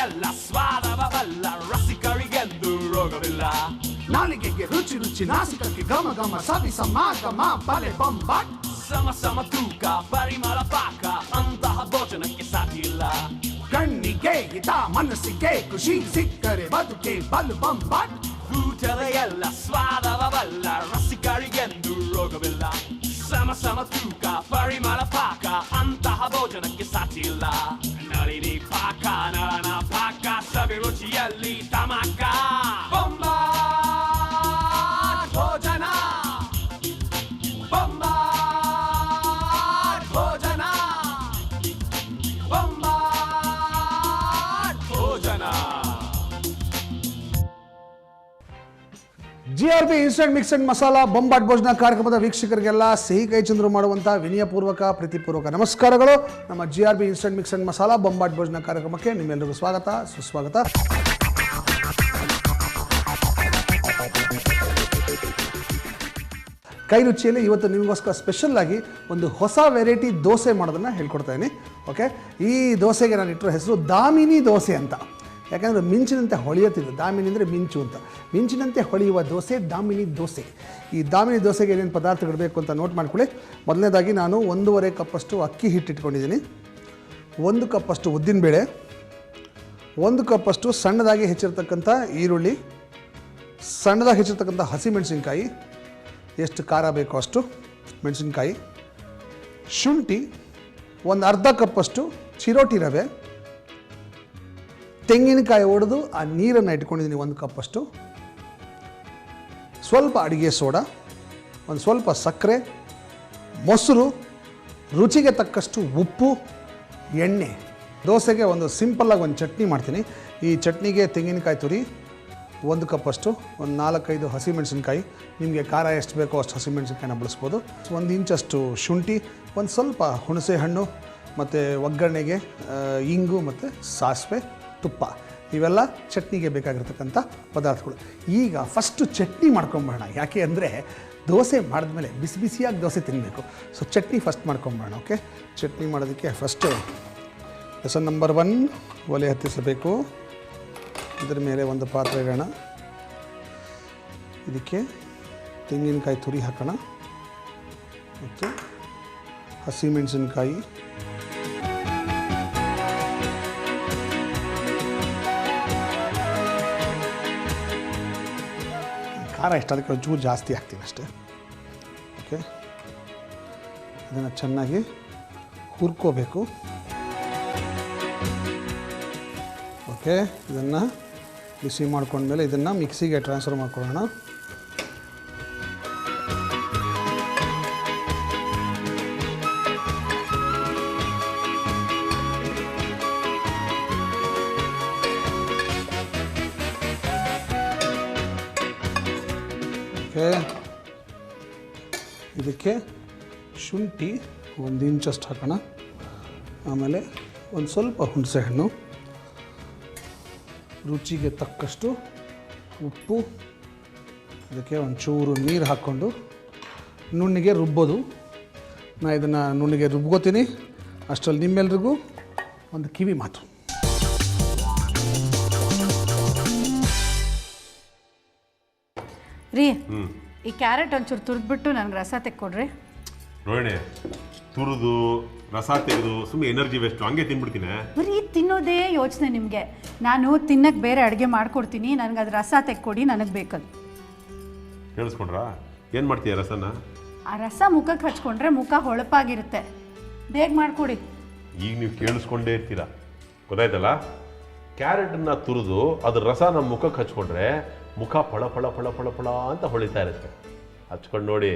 ಎಲ್ಲ ಸ್ವಾದವ ಬಲ್ಲ ರಸಿಕರಿಗೆಂದು ರೋಗವಿಲ್ಲ. ನಾಲಿಗೆಗೆ ರುಚಿ ರುಚಿ, ನಾಸಿಕಕ್ಕೆ ಘಮ ಘಮ, ಸವಿ ಸಮಾಗಮ ಬಲೆ ಬೊಂಬಾಟ್. ಸಮ ಸಮ ತೂಕ ಪರಿಮಳ ಪಾಕ, ಅಂತಹ ಭೋಜನಕ್ಕೆ ಸಾಟಿ ಇಲ್ಲ. ಕಣ್ಣಿಗೆ ಹಿತ ಮನಸ್ಸಿಗೆ ಖುಷಿ, ಸಿಕ್ಕರೆ ಬದುಕೆ ಬಲು ಬೊಂಬಾಟ್. ಊಟದ ಎಲ್ಲ ಸ್ವಾದವ ಬಲ್ಲ ರಸಿಕರಿಗೆಂದು ರೋಗವಿಲ್ಲ. ಸಮ ಸಮ ತೂಕ ಪರಿಮಳ ಪಾಕ, ಅಂತಹ ಭೋಜನಕ್ಕೆ ಸಾಟಿ ಇಲ್ಲ. ನಳಿನಿ ಪಾಕ ನಳನ ಪಾಕ, ಸವಿ ರುಚಿಯಲ್ಲಿ ತಮಕ. ಬೊಂಬಾಟ್ ಭೋಜನ, ಬೊಂಬಾಟ್ ಭೋಜನ, Bombat Bhojana. GRB instant mix and masala Bombat Bhojana ಕಾರ್ಯಕ್ರಮದ ವೀಕ್ಷಕರಿಗೆಲ್ಲ ಸಿಹಿ ಕೈ ಚಂದ್ರು ಮಾಡುವಂಥ ವಿನಯಪೂರ್ವಕ ಪ್ರೀತಿಪೂರ್ವಕ ನಮಸ್ಕಾರಗಳು. ನಮ್ಮ GRB instant mix and masala Bombat Bhojana ಕಾರ್ಯಕ್ರಮಕ್ಕೆ ನಿಮ್ಮೆಲ್ಲರಿಗೂ ಸ್ವಾಗತ ಸುಸ್ವಾಗತ. ಕೈ ರುಚಿಯಲ್ಲಿ ಇವತ್ತು ನಿಮಗೋಸ್ಕರ ಸ್ಪೆಷಲ್ ಆಗಿ ಒಂದು ಹೊಸ ವೆರೈಟಿ ದೋಸೆ ಮಾಡೋದನ್ನು ಹೇಳ್ಕೊಡ್ತಾ ಇದ್ದೀನಿ. ಓಕೆ, ಈ ದೋಸೆಗೆ ನಾನು ಇಟ್ಟಿರೋ ಹೆಸರು ದಾಮಿನಿ ದೋಸೆ ಅಂತ. ಯಾಕಂದರೆ ಮಿಂಚಿನಂತೆ ಹೊಳೆಯುತ್ತಿದೆ, ದಾಮಿನಿ ಅಂದರೆ ಮಿಂಚು ಅಂತ. ಮಿಂಚಿನಂತೆ ಹೊಳೆಯುವ ದೋಸೆ ದಾಮಿನಿ ದೋಸೆ. ಈ ದಾಮಿನಿ ದೋಸೆಗೆ ಏನೇನು ಪದಾರ್ಥಗಳು ಬೇಕು ಅಂತ ನೋಟ್ ಮಾಡ್ಕೊಳ್ಳಿ. ಮೊದಲನೇದಾಗಿ ನಾನು 1.5 ಕಪ್ಪಷ್ಟು ಅಕ್ಕಿ ಹಿಟ್ಟು ಇಟ್ಕೊಂಡಿದ್ದೀನಿ, 1 ಕಪ್ಪಷ್ಟು ಉದ್ದಿನಬೇಳೆ, 1 ಕಪ್ಪಷ್ಟು ಸಣ್ಣದಾಗಿ ಹೆಚ್ಚಿರ್ತಕ್ಕಂಥ ಈರುಳ್ಳಿ, ಸಣ್ಣದಾಗಿ ಹೆಚ್ಚಿರ್ತಕ್ಕಂಥ ಹಸಿಮೆಣಸಿನ್ಕಾಯಿ, ಎಷ್ಟು ಖಾರ ಬೇಕೋ ಅಷ್ಟು ಮೆಣಸಿನ್ಕಾಯಿ, ಶುಂಠಿ, 1/2 ಕಪ್ಪಷ್ಟು ಚಿರೋಟಿ ರವೆ, ತೆಂಗಿನಕಾಯಿ ಒಡೆದು ಆ ನೀರನ್ನು ಇಟ್ಕೊಂಡಿದ್ದೀನಿ 1 ಕಪ್ಪಷ್ಟು, ಸ್ವಲ್ಪ ಅಡುಗೆ ಸೋಡಾ, ಒಂದು ಸ್ವಲ್ಪ ಸಕ್ಕರೆ, ಮೊಸರು, ರುಚಿಗೆ ತಕ್ಕಷ್ಟು ಉಪ್ಪು, ಎಣ್ಣೆ. ದೋಸೆಗೆ ಒಂದು ಸಿಂಪಲ್ಲಾಗಿ ಒಂದು ಚಟ್ನಿ ಮಾಡ್ತೀನಿ. ಈ ಚಟ್ನಿಗೆ ತೆಂಗಿನಕಾಯಿ ತುರಿ 1 ಕಪ್ಪಷ್ಟು, ಒಂದು 4-5 ಹಸಿಮೆಣಸಿನ್ಕಾಯಿ, ನಿಮಗೆ ಖಾರ ಎಷ್ಟು ಬೇಕೋ ಅಷ್ಟು ಹಸಿಮೆಣಸಿನ್ಕಾಯಿನ ಬಳಸ್ಬೋದು, 1 ಇಂಚಷ್ಟು ಶುಂಠಿ, ಒಂದು ಸ್ವಲ್ಪ ಹುಣಸೆ ಹಣ್ಣು, ಮತ್ತು ಒಗ್ಗರಣೆಗೆ ಇಂಗು ಮತ್ತು ಸಾಸಿವೆ, ತುಪ್ಪ. ಇವೆಲ್ಲ ಚಟ್ನಿಗೆ ಬೇಕಾಗಿರ್ತಕ್ಕಂಥ ಪದಾರ್ಥಗಳು. ಈಗ ಫಸ್ಟು ಚಟ್ನಿ ಮಾಡ್ಕೊಂಬೋಣ. ಯಾಕೆ ಅಂದರೆ ದೋಸೆ ಮಾಡಿದ್ಮೇಲೆ ಬಿಸಿ ಬಿಸಿಯಾಗಿ ದೋಸೆ ತಿನ್ನಬೇಕು. ಸೊ ಚಟ್ನಿ ಫಸ್ಟ್ ಮಾಡ್ಕೊಂಬೋಣ. ಓಕೆ, ಚಟ್ನಿ ಮಾಡೋದಕ್ಕೆ ಫಸ್ಟು ಲೆಸನ್ ನಂಬರ್ 1, ಒಲೆ ಹತ್ತಿಸಬೇಕು. ಇದರ ಮೇಲೆ ಒಂದು ಪಾತ್ರೆ ಇಡೋಣ. ಇದಕ್ಕೆ ತೆಂಗಿನಕಾಯಿ ತುರಿ ಹಾಕೋಣ ಮತ್ತು ಹಸಿಮೆಣಸಿನ್ಕಾಯಿ, ಖಾರ ಇಷ್ಟ ಅದಕ್ಕೆ ಒಂಚೂರು ಜಾಸ್ತಿ ಹಾಕ್ತೀನಿ ಅಷ್ಟೇ. ಓಕೆ, ಇದನ್ನು ಚೆನ್ನಾಗಿ ಹುರ್ಕೋಬೇಕು. ಓಕೆ, ಇದನ್ನು ಬಿಸಿ ಮಾಡ್ಕೊಂಡ್ಮೇಲೆ ಇದನ್ನು ಮಿಕ್ಸಿಗೆ ಟ್ರಾನ್ಸ್ಫರ್ ಮಾಡ್ಕೊಳ್ಳೋಣ. ಓಕೆ, ಇದಕ್ಕೆ ಶುಂಠಿ 1 ಇಂಚಷ್ಟು ಹಾಕೋಣ. ಆಮೇಲೆ ಒಂದು ಸ್ವಲ್ಪ ಹುಣಸೆ ಹಣ್ಣು, ರುಚಿಗೆ ತಕ್ಕಷ್ಟು ಉಪ್ಪು, ಅದಕ್ಕೆ ಒಂಚೂರು ನೀರು ಹಾಕ್ಕೊಂಡು ನುಣ್ಣಿಗೆ ರುಬ್ಬೋದು. ನಾನು ಇದನ್ನು ನುಣ್ಣಿಗೆ ರುಬ್ಕೋತೀನಿ. ಅಷ್ಟರಲ್ಲಿ ನಿಮ್ಮೆಲ್ರಿಗೂ ಒಂದು ಕಿವಿ ಮಾತು. ರೀ, ಈ ಕ್ಯಾರೆಟ್ ಒಂಚೂರು ತುರಿದ್ಬಿಟ್ಟು ನನಗೆ ರಸ ತೆಕ್ಕೊಡ್ರಿ. ರೋಹಿಣಿ, ತುರಿದು ರಸ ತೆಗೆದು ಸುಮ್ಮನೆ ಎನರ್ಜಿ ವೇಸ್ಟು, ಹಂಗೆ ತಿನ್ಬಿಡ್ತೀನಿ. ಬರೀ ತಿನ್ನೋದೇ ಯೋಚನೆ ನಿಮಗೆ. ನಾನು ತಿನ್ನಕ್ಕೆ ಬೇರೆ ಅಡುಗೆ ಮಾಡ್ಕೊಡ್ತೀನಿ, ನನಗೆ ಅದು ರಸ ತೆಕ್ಕೊಡಿ, ನನಗೆ ಬೇಕದು. ಕೇಳಿಸ್ಕೊಂಡ್ರಾ? ಏನು ಮಾಡ್ತೀಯ ರಸನ? ಆ ರಸ ಮುಖಕ್ಕೆ ಹಚ್ಕೊಂಡ್ರೆ ಮುಖ ಹೊಳಪಾಗಿರುತ್ತೆ. ಬೇಗ ಮಾಡಿಕೊಡಿ. ಈಗ ನೀವು ಕೇಳಿಸ್ಕೊಂಡೇ ಇರ್ತೀರ, ಗೊತ್ತಾಯ್ತಲ್ಲ? ಕ್ಯಾರೆಟನ್ನು ತುರಿದು ಅದ್ರ ರಸ ನಮ್ಮ ಮುಖಕ್ಕೆ ಹಚ್ಕೊಂಡ್ರೆ ಮುಖ ಫಳ ಫಳ ಫಳ ಫಳ ಫಳ ಅಂತ ಹೊಳಿತಾ ಇರುತ್ತೆ. ಹಚ್ಕೊಂಡು ನೋಡಿ.